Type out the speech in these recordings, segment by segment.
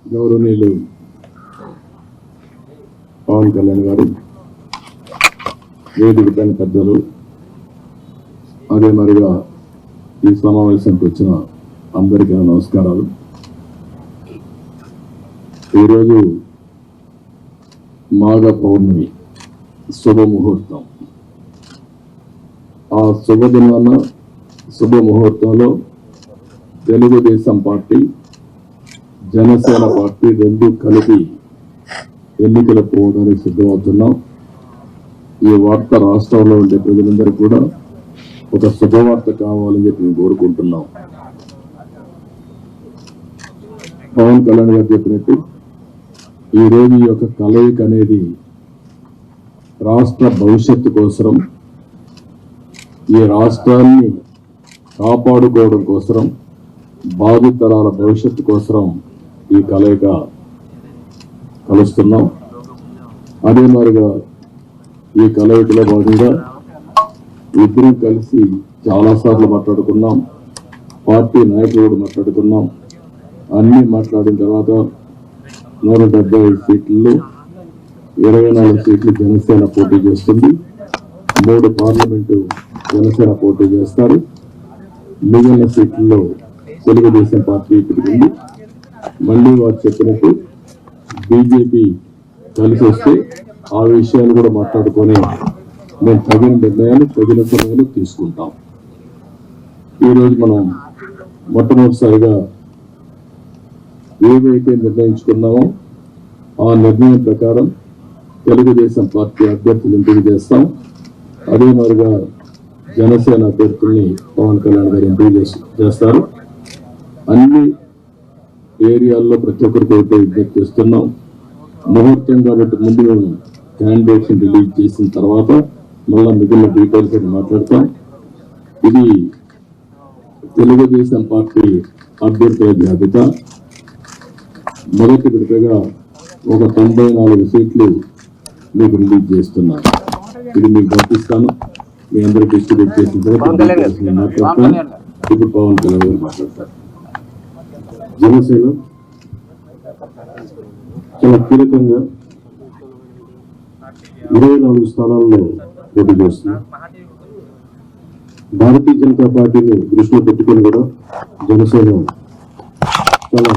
గౌరవనీయులు పవన్ కళ్యాణ్ గారు, వేదిక పైన పెద్దలు, అదే మరిగా ఈ సమావేశానికి వచ్చిన అందరికీ నమస్కారాలు. ఈరోజు మాఘ పౌర్ణమి శుభముహూర్తం. ఆ శుభదినాన శుభముహూర్తంలో తెలుగుదేశం పార్టీ, జనసేన పార్టీ రెండు కలిపి ఎన్నికలు పోవడానికి సిద్ధమవుతున్నాం. ఈ వార్త రాష్ట్రంలో ఉండే ప్రజలందరూ కూడా ఒక శుభవార్త కావాలని చెప్పి మేము కోరుకుంటున్నాం. పవన్ కళ్యాణ్ గారు చెప్పినట్టు ఈరోజు ఈ యొక్క కలయిక అనేది రాష్ట్ర భవిష్యత్తు కోసం, ఈ రాష్ట్రాన్ని కాపాడుకోవడం కోసం, భావితరాల భవిష్యత్తు కోసం ఈ కలయిక కలుస్తున్నాం. అదే మాదిరిగా ఈ కలయికలో భాగంగా ఇద్దరం కలిసి చాలాసార్లు మాట్లాడుకున్నాం. పార్టీ నాయకులు కూడా మాట్లాడుకున్నాం. అన్నీ మాట్లాడిన తర్వాత 175 సీట్లలో 24 సీట్లు జనసేన పోటీ చేస్తుంది. 3 పార్లమెంటు జనసేన పోటీ చేస్తారు. మిగిలిన సీట్లలో తెలుగుదేశం పార్టీ ఉంది. మళ్ళీ వారు చెప్పినట్టు బీజేపీ కలిసి వస్తే ఆ విషయాలు కూడా మాట్లాడుకొని మేము తగిన నిర్ణయాలు తగిన సమయంలో తీసుకుంటాం. ఈరోజు మనం మొట్టమొదటిసారిగా ఏవైతే నిర్ణయించుకున్నామో ఆ నిర్ణయం ప్రకారం తెలుగుదేశం పార్టీ అభ్యర్థులు ఎంపిక చేస్తాం. అదే మాదిరిగా జనసేన అభ్యర్థుల్ని పవన్ కళ్యాణ్ గారు ఎంపిక చేస్తారు. అన్ని ఏరియాల్లో ప్రతి ఒక్కరికి అయితే విజ్ఞప్తి చేస్తున్నాం. ముహూర్తం కాబట్టి ముందు మేము క్యాండిడేట్స్ రిలీజ్ చేసిన తర్వాత మళ్ళా మిగిలిన డీటెయిల్స్ అని మాట్లాడతాం. ఇది తెలుగుదేశం పార్టీ అభ్యర్థుల జాబితా. మొదటి విడతగా ఒక 94 సీట్లు మీకు రిలీజ్ చేస్తున్నాను. ఇది మీకు పంపిస్తాను. మీ అందరికి డిస్ట్రిబ్యూట్ చేసిన తర్వాత మాట్లాడతాను. ఇప్పుడు పవన్ కళ్యాణ్ గారు మాట్లాడతారు. జనసేన చాలా కీలకంగా 24 స్థానాల్లో పోటీ చేస్తుంది. భారతీయ జనతా పార్టీని దృష్టిలో పెట్టుకుని కూడా జనసేన చాలా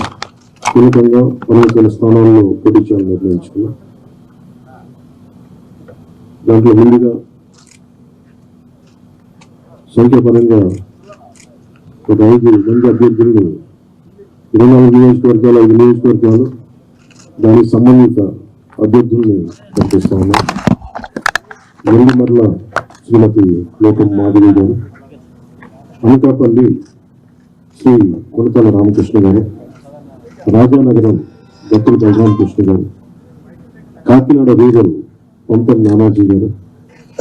కీలకంగా 12 స్థానాల్లో పోటీ చేయాలని నిర్ణయించుకున్నాం. దాంట్లో ముందుగా సంఖ్యాపరంగా ఒక 5 మంది అభ్యర్థులను 24 నియోజకవర్గాలు 5 నియోజకవర్గాలు దానికి సంబంధిత అభ్యర్థుల్ని పంపిస్తా ఉన్నాం. నెల్లిమర్ల శ్రీమతి లోకం మాధవి గారు, అనకాపల్లి శ్రీ కొనతల రామకృష్ణ గారు, రాజానగరం దత్తుల బలరామకృష్ణ గారు, కాకినాడ రూరల్ పంపం నానాజీ గారు,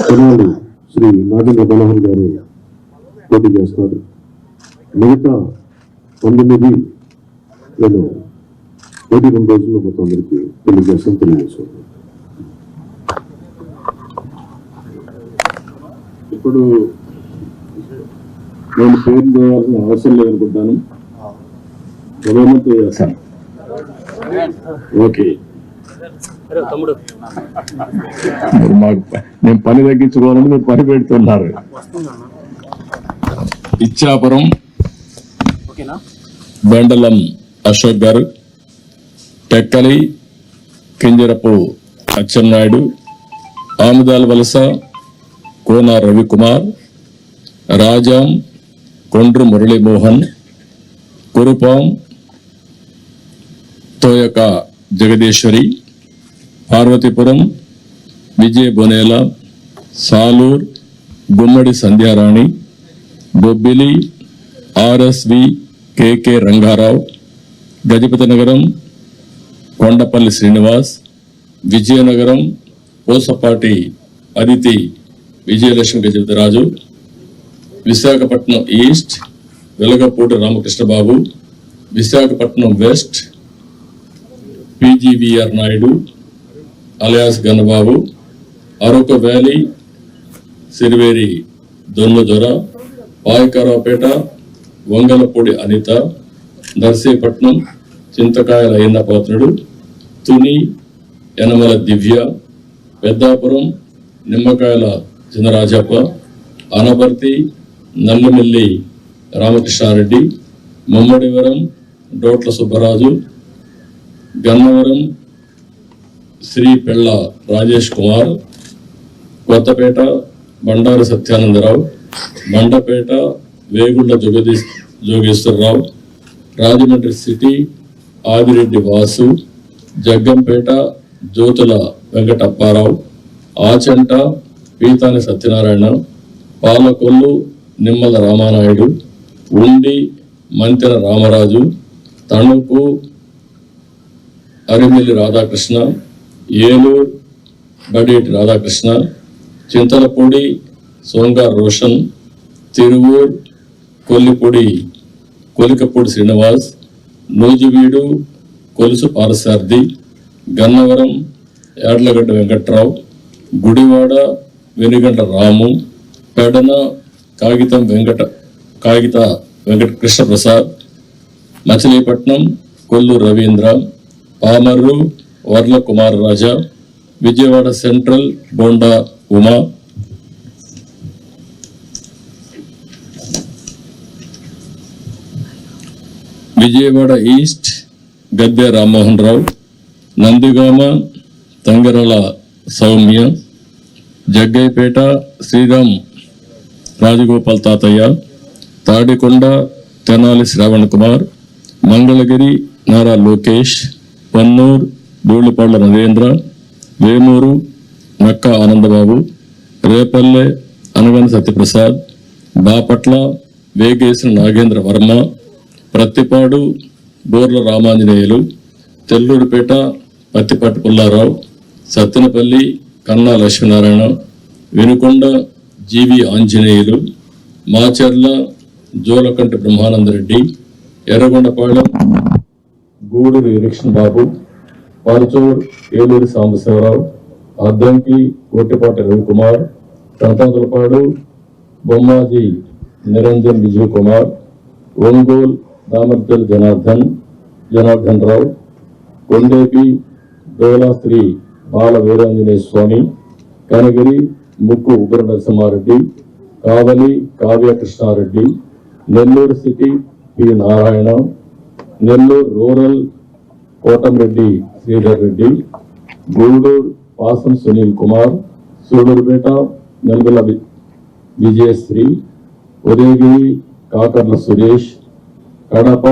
తెనాలి శ్రీ నాగేంద్ర మనోహర్ గారు పోటీ చేస్తారు. మిగతా 19 నేను 12 రోజుల్లో మొత్తం అందరికీ తెలియజేస్తాను. ఇప్పుడు నేను పేరు చేయాల్సిన అవసరం లేదనుకుంటాను. ప్రధానమంత్రి చేస్తాను. ఓకే, నేను పని తగ్గించుకోవాలని మీరు పని పెడుతున్నారు. Ichchapuram బెండలం Ashok garu, Tekkali Kinjarapu Atchannaidu, Amudala Valasa Kona Ravikumar, Rajam Kondru Muralimohan, Kurupam Toyaka Jagadeeswari, Parvathipuram Vijaya Bonela, Salur Gummadi Sandhyarani, Bobbili RSV KK Rangarao, Gajapathi Nagaram Kondapalli Srinivas, Vizianagaram Pusapati Aditi Vijayalakshmi Gajapathiraju, Visakhapatnam east Velagapudi Ramakrishnababu, Visakhapatnam west PGVR Naidu alias Gannababu, Araku valley Siriveri Donnudora, Payakaraopeta Vangalapudi Anitha, Narsipatnam Chintakayala Ayyanna Patrudu, Tuni Yanamala Divya, Peddapuram Nimmakayala Chinarajappa, Anaparthi Nallamilli Ramakrishna Reddy, Mummidivaram డోట్ల Subbaraju, Gannavaram Shri పెళ్ళ రాజేష్ కుమార్, కొత్తపేట బండారు సత్యానందరావు, మండపేట వేగుళ్ల జోగేశ్వరరావు, రాజమండ్రి సిటీ ఆదిరెడ్డి వాసు, జగ్గంపేట జ్యోతుల వెంకటప్పారావు, ఆచంట పీతాని సత్యనారాయణ, పాలకొల్లు నిమ్మల రామానాయుడు, ఉండి మంతెన రామరాజు, తణుకు అరిమిల్లి రాధాకృష్ణ, ఏలూరు బడేటి రాధాకృష్ణ, చింతలపూడి సోంగార్ రోషన్, తిరువూరు కొలికపూడి శ్రీనివాస్, నూజివీడు కొలుసు పారసార్థి, గన్నవరం యాడ్లగడ్డ వెంకట్రావు, గుడివాడ వెనుగంట రాము, పెడన కాగిత వెంకట కృష్ణప్రసాద్, మచిలీపట్నం కొల్లు రవీంద్ర, పామర్రు వర్ల కుమార్ రాజా, విజయవాడ సెంట్రల్ బోండా ఉమా, విజయవాడ ఈస్ట్ గద్దె రామ్మోహన్ రావు, నందిగామ తంగరల సౌమ్య, జగ్గైపేట శ్రీరామ్ రాజగోపాల్ తాతయ్య, తాడికొండ తెనాలి శ్రావణ్ కుమార్, మంగళగిరి నారా లోకేష్, పన్నూరు ధూళిపాళ్ల నరేంద్ర, వేమూరు నక్క ఆనందబాబు, రేపల్లె అనగన సత్యప్రసాద్, బాపట్ల వేగేసిన నాగేంద్ర వర్మ, ప్రత్తిపాడు బోర్ల Ramanjaneyulu, తెల్లూరుపేట Pattipati Pullarao, Sattenapalli Kanna Lakshminarayana, Vinukonda GV Anjaneyulu, Macherla Julakanti Brahmanandareddy, Yerragondapalem Guduru election Babu, Parchur Eluri Sambasivarao, Addanki Kotipati Ravikumar, Tanthadulapadu Bommaji Niranjan Vijay Kumar, Ongole Damardal Janardhan Rao, Kondapi Dola Sri Bala Veeranjaneya Swamy, Kanigiri Mukku Ugra Narasimhareddy, Kavali Kavya Krishnareddy, Nellore city P Narayana, Nellore rural Kotamreddy Sridhar Reddy, Guduru Pasam Sunil Kumar, Sudurupeta Nelgola Vijayasree, Udayagiri Kakarla Suresh, Kadapa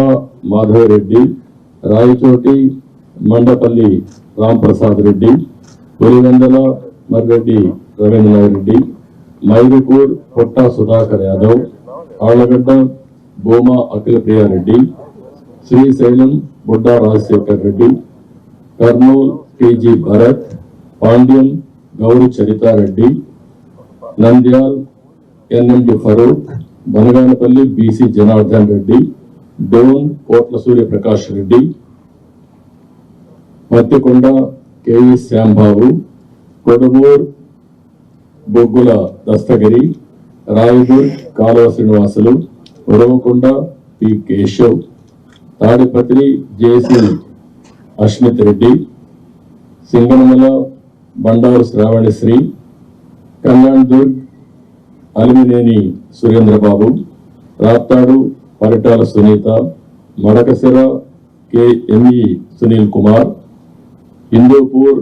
Madhavareddy, Rayachoti Mandipalli Ramprasad Reddy, Pulivendula Marreddy Rabindranath Reddy, Mydukur Putta Sudhakar Yadav, Allagadda Bhuma Akhila Priyareddy, Srisailam Budda Rajasekhar Reddy, Kurnool TG Bharath, Panyam Gowri Charithareddy, Nandyal NMD Farooq, Banaganapalli BC Janardhan Reddy, Dhone Kotla Suryaprakash Reddy, Mattikonda KE Shyambabu, Kodumur Boggula Dastagiri, Rayagur Kaluva Srinivasulu, Uravakonda P Keshav, Tadipatri JC Ashmit Reddy, Singanamala Bandaru Sravanisree, Kalyandurg Alimineni Surendrababu, Raptadu Paritala Sunitha, Madakasira KME Sunil Kumar, Hindupur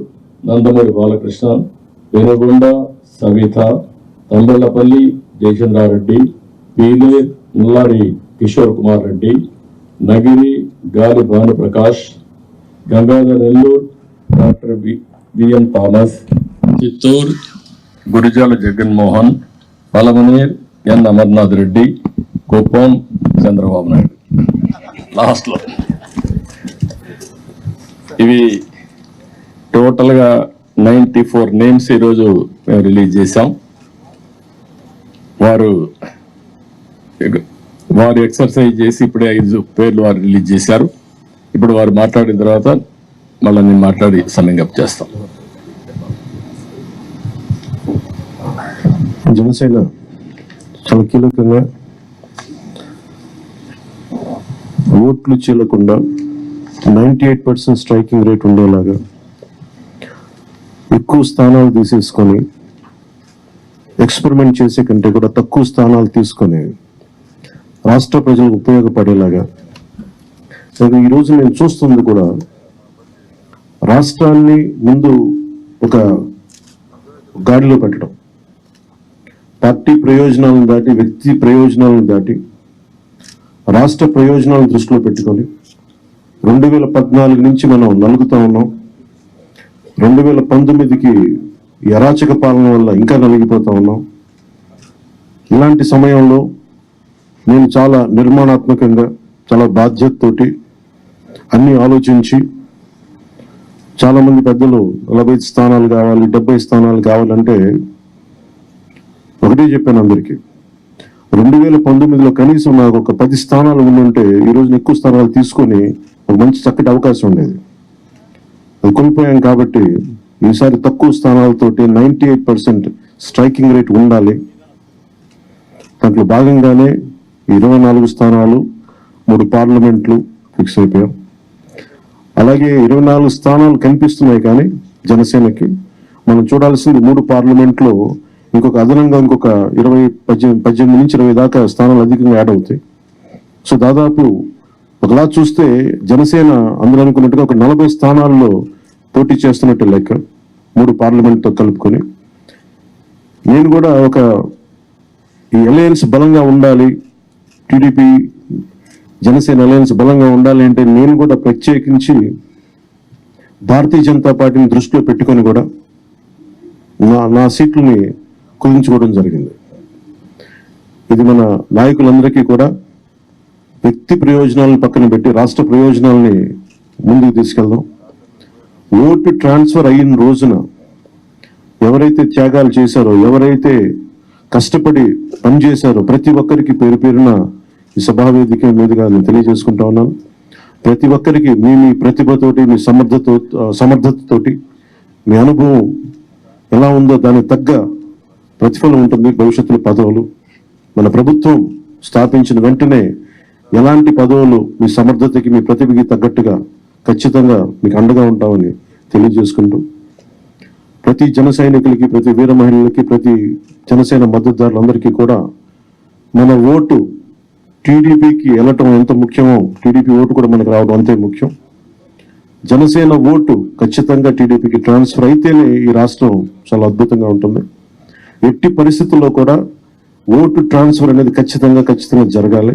Nandamuri Balakrishna, Penukonda Savitha, Thamballapalle Jayachandrareddy, Peele Nallari Kishore Kumar Reddy, Nagari Gali Bhanuprakash, Gangadhar Nellore doctor VM Thomas, Chittoor Gurajala Jaganmohan, Palamaner N Amarnath Reddy, Kuppam Chandrababu Naidu. లాస్ట్లో ఇవి టోటల్గా 94 నేమ్స్ ఈరోజు మేము రిలీజ్ చేశాం. వారు ఎక్సర్సైజ్ చేసి ఇప్పుడే 5 పేర్లు వారు రిలీజ్ చేశారు. ఇప్పుడు వారు మాట్లాడిన తర్వాత మళ్ళీ నేను మాట్లాడి సమ్మింగ్ అప్ చేస్తాం. జనసేన చాలా కీలకంగా ఓట్లు చీలకుండా 98% స్ట్రైకింగ్ రేట్ ఉండేలాగా ఎక్కువ స్థానాలు తీసేసుకొని ఎక్స్పెరిమెంట్ చేసే కంటే కూడా తక్కువ స్థానాలు తీసుకొని రాష్ట్ర ప్రజలకు ఉపయోగపడేలాగా ఈరోజు నేను చూస్తుంది కూడా రాష్ట్రాన్ని ముందు ఒక గాడిలో పెట్టడం, పార్టీ ప్రయోజనాలను దాటి వ్యక్తి ప్రయోజనాలను దాటి రాష్ట్ర ప్రయోజనాలను దృష్టిలో పెట్టుకొని 2014 నుంచి మనం నలుగుతా ఉన్నాం. 2019కి అరాచక పాలన వల్ల ఇంకా నలిగిపోతా ఉన్నాం. ఇలాంటి సమయంలో నేను చాలా నిర్మాణాత్మకంగా, చాలా బాధ్యతతోటి అన్ని ఆలోచించి, చాలా మంది పెద్దలు 40 స్థానాలు కావాలి, 70 స్థానాలు కావాలంటే ఒకటే చెప్పాను అందరికీ, 2019లో కనీసం నాకు ఒక 10 స్థానాలు ఉండుంటే ఈరోజు ఎక్కువ స్థానాలు తీసుకొని ఒక మంచి చక్కటి అవకాశం ఉండేది. అది కోల్పోయాం కాబట్టి ఈసారి తక్కువ స్థానాలతోటి 98% స్ట్రైకింగ్ రేట్ ఉండాలి. దాంట్లో భాగంగానే 24 స్థానాలు, 3 పార్లమెంట్లు ఫిక్స్ అయిపోయాం. అలాగే 24 స్థానాలు కనిపిస్తున్నాయి, కానీ జనసేనకి మనం చూడాల్సింది 3 పార్లమెంట్లో ఇంకొక అదనంగా ఇంకొక 18 నుంచి 20 దాకా స్థానాలు అధికంగా యాడ్ అవుతాయి. సో దాదాపు ఒకలా చూస్తే జనసేన అందరూ అనుకున్నట్టుగా ఒక 40 స్థానాల్లో పోటీ చేస్తున్నట్టు లెక్క, 3 పార్లమెంట్తో కలుపుకొని. నేను కూడా ఈ అలయన్స్ బలంగా ఉండాలి, టీడీపీ జనసేన అలయన్స్ బలంగా ఉండాలి అంటే నేను కూడా ప్రత్యేకించి భారతీయ జనతా పార్టీని దృష్టిలో పెట్టుకొని కూడా నా సీట్లని కుదించుకోవడం జరిగింది. ఇది మన నాయకులందరికీ కూడా వ్యక్తి ప్రయోజనాలను పక్కన పెట్టి రాష్ట్ర ప్రయోజనాలని ముందుకు తీసుకెళ్దాం. ఓటు ట్రాన్స్ఫర్ అయిన రోజున ఎవరైతే త్యాగాలు చేశారో, ఎవరైతే కష్టపడి పనిచేశారో ప్రతి ఒక్కరికి పేరు పేరున ఈ సభావేదిక మీదుగా నేను తెలియజేసుకుంటా ఉన్నాను. ప్రతి ఒక్కరికి మీ ప్రతిభతోటి, మీ సమర్థతతోటి, మీ అనుభవం ఎలా ఉందో దానికి తగ్గ ప్రతిఫలం ఉంటుంది. భవిష్యత్తులో పదవులు మన ప్రభుత్వం స్థాపించిన వెంటనే ఎలాంటి పదవులు మీ సమర్థతకి, మీ ప్రతిభకి తగ్గట్టుగా ఖచ్చితంగా మీకు అండగా ఉంటామని తెలియజేసుకుంటూ, ప్రతి జన సైనికులకి, ప్రతి వీర మహిళలకి, ప్రతి జనసేన మద్దతుదారులందరికీ కూడా మన ఓటు టీడీపీకి వెళ్ళటం ఎంత ముఖ్యమో టీడీపీ ఓటు కూడా మనకు రావడం అంతే ముఖ్యం. జనసేన ఓటు ఖచ్చితంగా టీడీపీకి ట్రాన్స్ఫర్ అయితేనే ఈ రాష్ట్రం చాలా అద్భుతంగా ఉంటుంది. ఎట్టి పరిస్థితుల్లో కూడా ఓటు ట్రాన్స్ఫర్ అనేది ఖచ్చితంగా జరగాలి.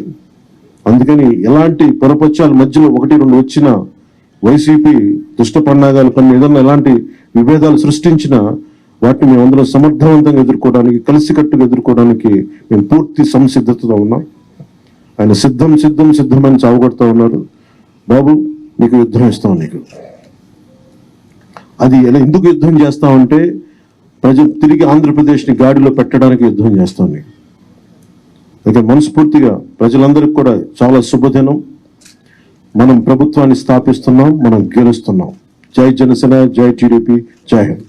అందుకని ఎలాంటి పొరపచ్చాల మధ్యలో 1-2 వచ్చిన వైసీపీ దుష్ట పన్నాగాలు పని ఏదన్నా ఎలాంటి విభేదాలు సృష్టించినా వాటిని మేము అందరం సమర్థవంతంగా ఎదుర్కోవడానికి, కలిసికట్టుగా ఎదుర్కోవడానికి మేము పూర్తి సంసిద్ధతతో ఉన్నాం. ఆయన సిద్ధమని చావగొడతా ఉన్నారు. బాబు నీకు యుద్ధం ఇస్తాం, నీకు అది ఎందుకు యుద్ధం చేస్తామంటే ప్రజలు తిరిగి ఆంధ్రప్రదేశ్ని గాడిలో పెట్టడానికి యుద్ధం చేస్తాం నీకు. అయితే మనస్ఫూర్తిగా ప్రజలందరికీ కూడా చాలా శుభదినం. మనం ప్రభుత్వాన్ని స్థాపిస్తున్నాం, మనం గెలుస్తున్నాం. జై జనసేన, జై టీడీపీ, జై హింద్.